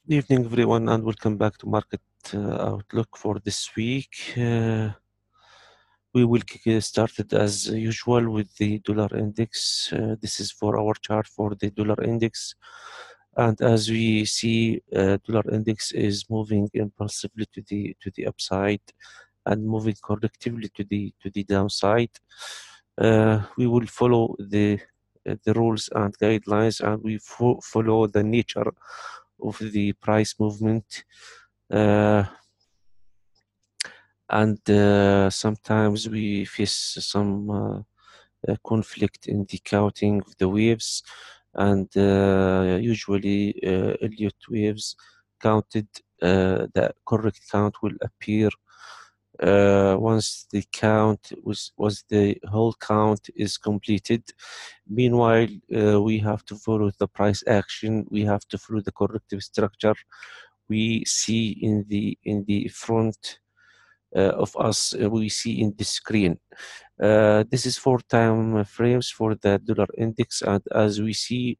Good evening, everyone, and welcome back to Market Outlook for this week. We will get started as usual with the dollar index. This is for our chart for the dollar index. And as we see, dollar index is moving impulsively to the upside and moving correctively to the downside. We will follow the rules and guidelines, and we follow the nature of the price movement, and sometimes we face some conflict in the counting of the waves, and usually Elliott waves counted, the correct count will appear once the count was the whole count is completed. Meanwhile, we have to follow the price action. We have to follow the corrective structure we see in the front of us. We see in the screen. This is 4 time frames for the dollar index, and as we see,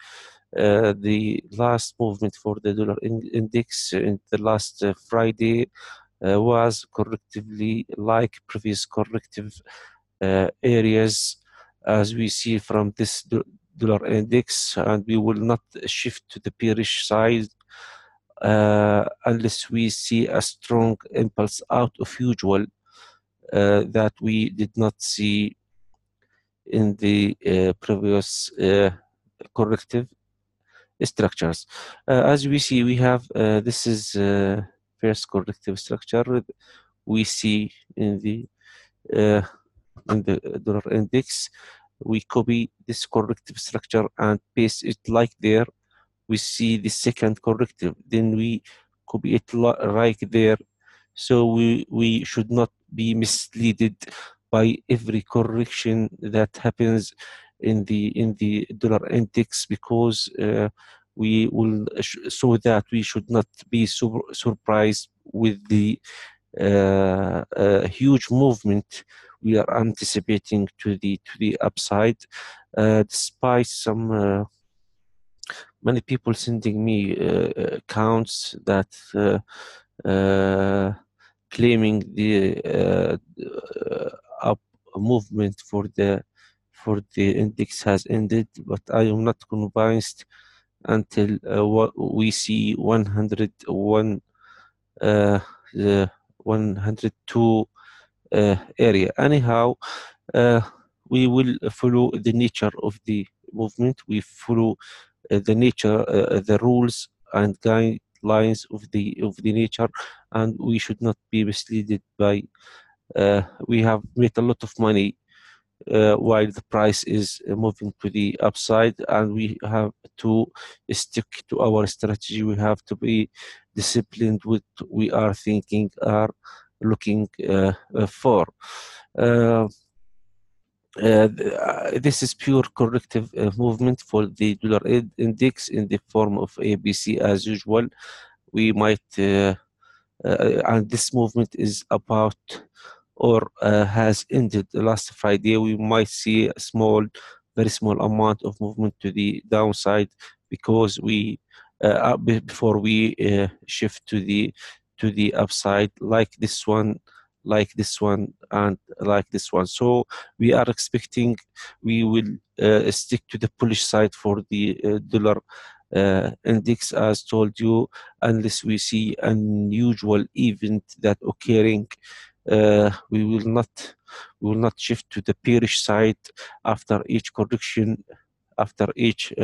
the last movement for the dollar index in the last Friday was correctively like previous corrective areas, as we see from this dollar index, and we will not shift to the bearish side unless we see a strong impulse out of usual that we did not see in the previous corrective structures. As we see, we have this is first corrective structure we see in the dollar index. We copy this corrective structure and paste it like there. We see the second corrective, then we copy it right there. So we should not be misled by every correction that happens in the dollar index, because we will so that we should not be surprised with the huge movement we are anticipating to the upside, despite some many people sending me accounts that claiming the up movement for the index has ended, but I am not convinced until we see 101 the 102 area. Anyhow, we will follow the nature of the movement. We follow the nature, the rules and guidelines of the nature, and we should not be misled by. We have made a lot of money while the price is moving to the upside, and we have to stick to our strategy. We have to be disciplined with what we are thinking, are looking for. This is pure corrective movement for the dollar index in the form of ABC as usual. We might, and this movement is about or has ended last Friday. We might see a very small amount of movement to the downside, because we before we shift to the upside, like this one, and like this one. So we are expecting we will stick to the bullish side for the dollar index, as told you, unless we see unusual event that occurring. We will not shift to the bearish side after each correction. After each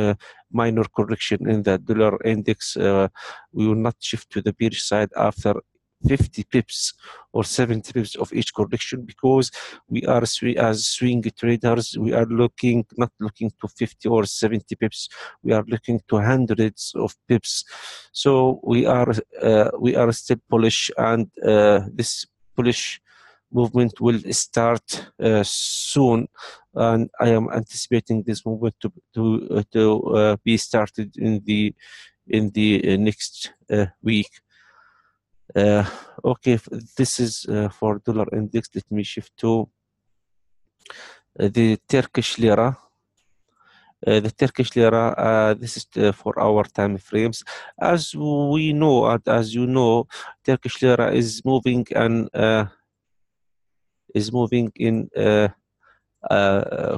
minor correction in the dollar index, we will not shift to the bearish side after 50 pips or 70 pips of each correction, because we are as swing traders, we are not looking to 50 or 70 pips. We are looking to hundreds of pips. So we are still bullish, and this bullish movement will start soon, and I am anticipating this movement to be started in the next week. Okay, this is for dollar index. Let me shift to the Turkish lira. the Turkish lira, this is for our time frames. As we know, and as you know, Turkish lira is moving and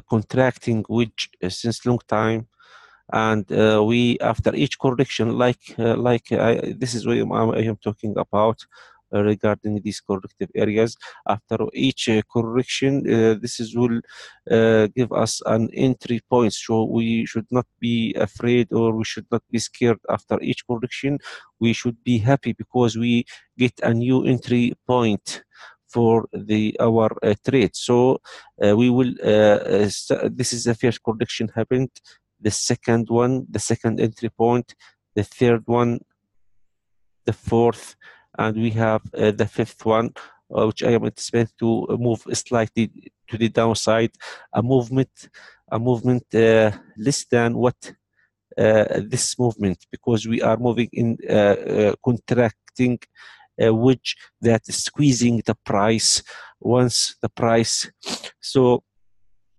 contracting which since long time, and we after each correction, this is what I am talking about regarding these corrective areas. After each correction, this is will give us an entry point, so we should not be afraid or we should not be scared. After each correction, we should be happy because we get a new entry point for our trade. So we will this is the first correction happened, the second one, the second entry point, the third one, the fourth, and we have the fifth one, which I am anticipating to move slightly to the downside, a movement less than what this movement, because we are moving in contracting which that is squeezing the price once the price. So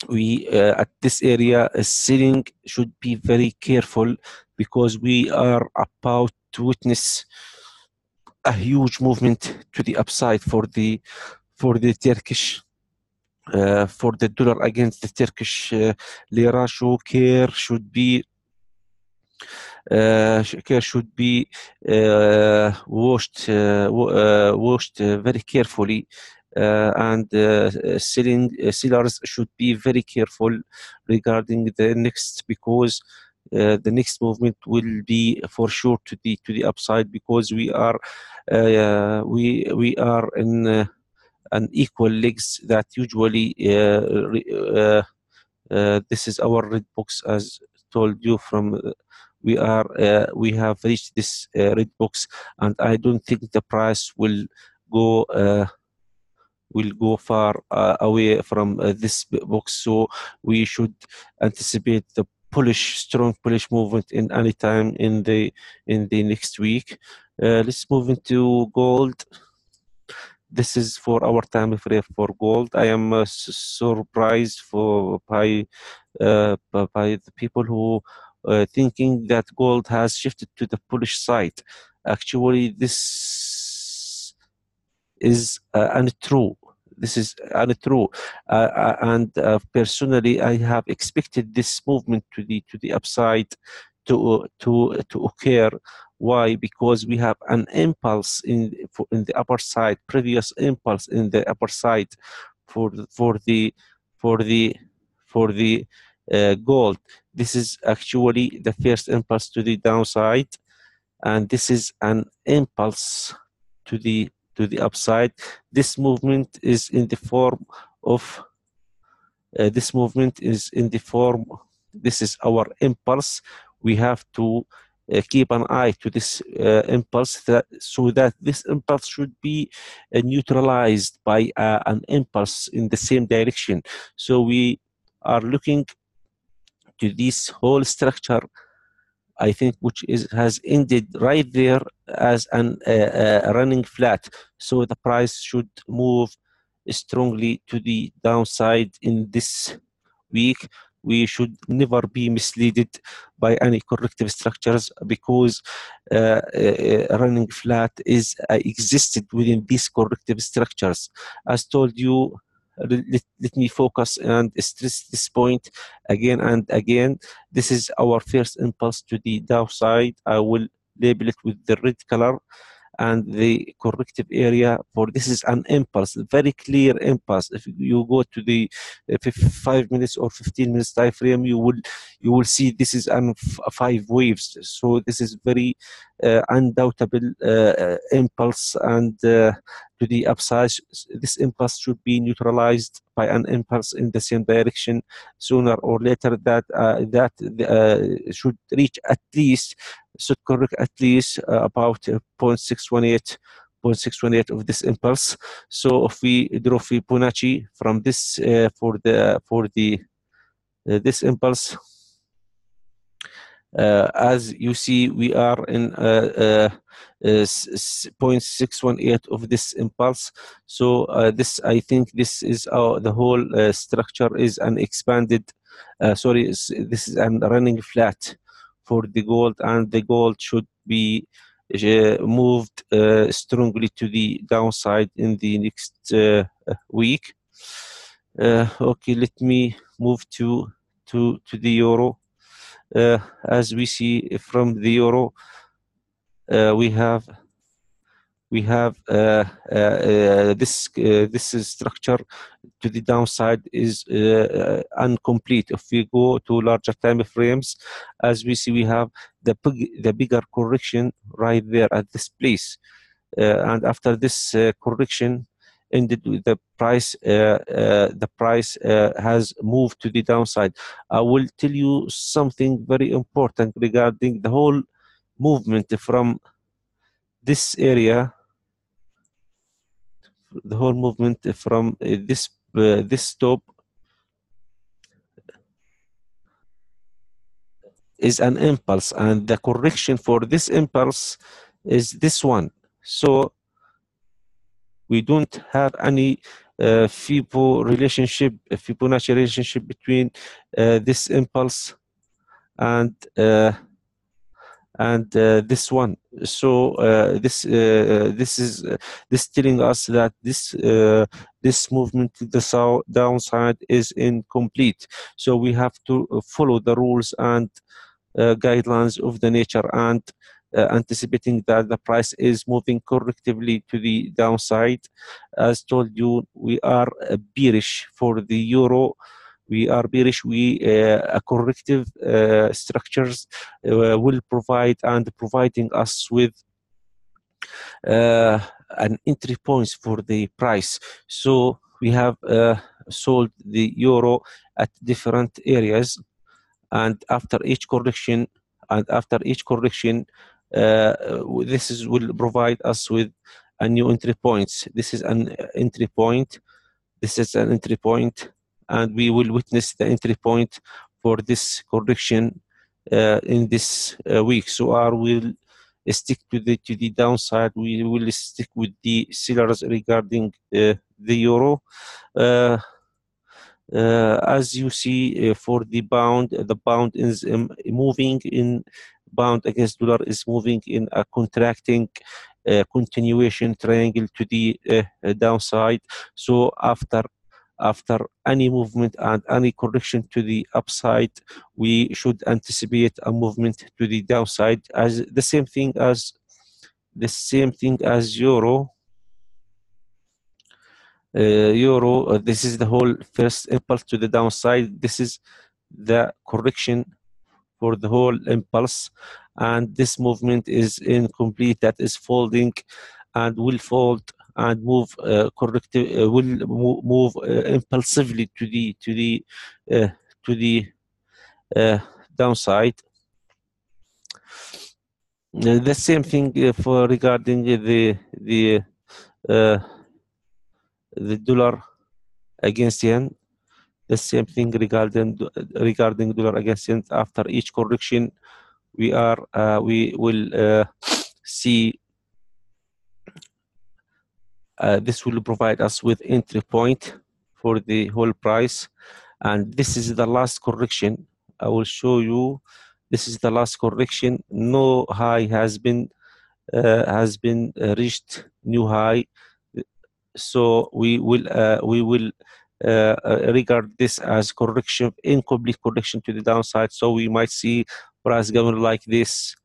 we at this area selling should be very careful, because we are about to witness a huge movement to the upside for the Turkish for the dollar against the Turkish lira. So care should be watched very carefully, and sellers should be very careful regarding the next, because the next movement will be for sure to the upside, because we are in an equal legs that usually this is our red box, as told you from we have reached this red box, and I don't think the price will go far away from this box. So we should anticipate the strong bullish movement in any time in the next week. Let's move into gold. This is for our time frame for gold. I am surprised by the people who thinking that gold has shifted to the bullish side. Actually, this is untrue. This is untrue, and personally, I have expected this movement to the upside to occur. Why? Because we have an impulse in the upper side, previous impulse in the upper side for the gold. This is actually the first impulse to the downside, and this is an impulse to the upside. This movement is in the form of this is our impulse. We have to keep an eye to this impulse, so that this impulse should be neutralized by an impulse in the same direction. So we are looking to this whole structure, I think, which has ended right there as an running flat. So the price should move strongly to the downside in this week. We should never be misled by any corrective structures, because running flat is existed within these corrective structures. As told you, let me focus and stress this point again and again. This is our first impulse to the downside. I will label it with the red color, and the corrective area for this is an impulse, very clear impulse. If you go to the 5 minutes or 15 minutes time frame, you will see this is an 5 waves. So this is very undoubtable impulse, and to the upside. This impulse should be neutralized by an impulse in the same direction sooner or later. That should reach at least, should correct at least about 0.618 of this impulse. So if we draw Fibonacci from this for this impulse, as you see, we are in 0.618 of this impulse. So this, I think, this is the whole structure is an expanded sorry, this is an running flat for the gold, and the gold should be moved strongly to the downside in the next week. Okay, let me move to the euro. As we see from the euro, we have this structure to the downside is incomplete. If we go to larger time frames, as we see, we have the bigger correction right there at this place, and after this correction ended with the price has moved to the downside. I will tell you something very important regarding the whole movement from this area, the whole movement from this top is an impulse, and the correction for this impulse is this one. So we don't have any Fibonacci relationship between this impulse and this one. So this telling us that this movement to the downside is incomplete. So we have to follow the rules and guidelines of the nature, and anticipating that the price is moving correctively to the downside. As told you, we are bearish for the euro. We are bearish. Corrective structures will providing us with an entry points for the price. So we have sold the euro at different areas, and after each correction, this will provide us with a new entry points. This is an entry point. This is an entry point, and we will witness the entry point for this correction in this week. So I will stick to the downside. We will stick with the sellers regarding the euro. As you see, for the pound is moving in, pound against dollar is moving in a contracting continuation triangle to the downside. So after any movement and any correction to the upside, we should anticipate a movement to the downside. As the same thing as euro. This is the whole first impulse to the downside. This is the correction for the whole impulse, and this movement is incomplete. That is folding, and will fold and move will move impulsively to the downside. The same thing for regarding the dollar against yen. The same thing regarding dollar against yen. After each correction, we will see this will provide us with entry point for the whole price, and this is the last correction. I will show you. This is the last correction. No high has been reached. New high. So we will regard this as correction, incomplete correction to the downside. So we might see price going like this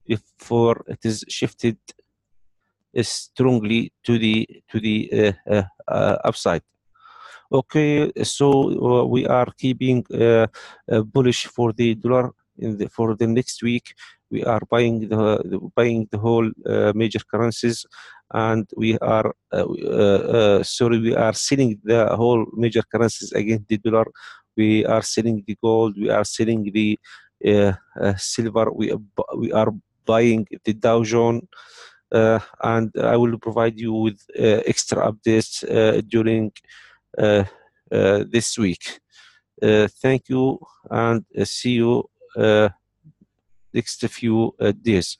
before it is shifted strongly to the upside. Okay, so we are keeping bullish for the dollar for the next week. We are buying the whole major currencies, and we are we are selling the whole major currencies against the dollar. We are selling the gold. We are selling the silver. We are buying the Dow Jones. And I will provide you with extra updates during this week. Thank you, and see you next few days.